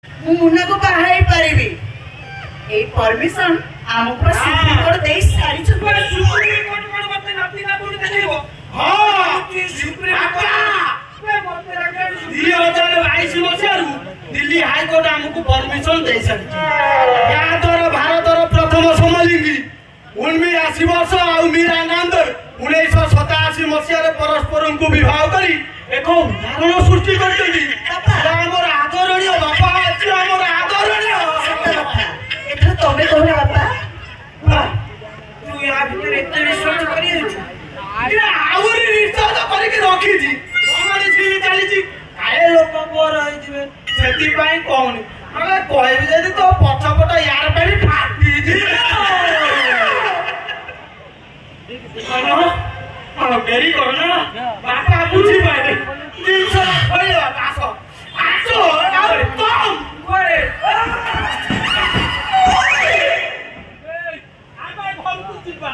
ମୁଁ ମୁନାକୁ ବାହା ହେଇ ପାରିବି। ଏଇ ପରମିଶନ ଆମକୁ ସୁପ୍ରିମ କୋର୍ଟ ଦେଇ ସାରିଛନ୍ତି। ସୁପ୍ରିମ କୋର୍ଟ କଣ ମତେ ନାତି ନା କୋର୍ଟ ଦେଖେଇବ? ହଁ ସୁପ୍ରିମ କୋର୍ଟ 2022 ମସିହାରୁ ଦିଲ୍ଲୀ ହାଇକୋର୍ଟ ଆମକୁ ପରମିଶନ ଦେଇ ସାରିଛି। ଏହା ଦ୍ୱାରା ଭାରତର ପ୍ରଥମ ସମଲିଙ୍ଗୀ ଉର୍ମି 80 ବର୍ଷ ଆଉ ମୀରା ନାନ୍ଦର 1987 ମସିହାରେ ପରସ୍ପରଙ୍କୁ ବିବାହ କରି ଏକ ଉଦାହରଣ ସୃଷ୍ଟି କରିଛନ୍ତି। ଆମର ଆଦରଣୀୟ ବାପା ଅଛି, ଆମର ଆଦରଣୀୟ ଏଥର ତମେ କହିଲେ ବାପା। ତୁ ୟା ଭିତରେ ଏତେ ରିସର୍ଚ୍ଚ କରିଛୁ? ଆହୁରି ରିସର୍ଚ୍ଚ କରିକି ରଖିଛି। ଚାଲିଛି କାଳେ ଲୋକ ବୋର ହେଇଯିବେ ସେଥିପାଇଁ କହୁନି। କହିବି ଯଦି ତୋ ପଛପଟ ୟାର ପାଇଁ ଫାଟିଛି। ଡେରି କର ନା ବାପା ବୁଝିପାରିଲେ ଜିନିଷ ଖୋଲିବା। ଆସ ଆସ ଆମେ ଘରକୁ ଯିବା।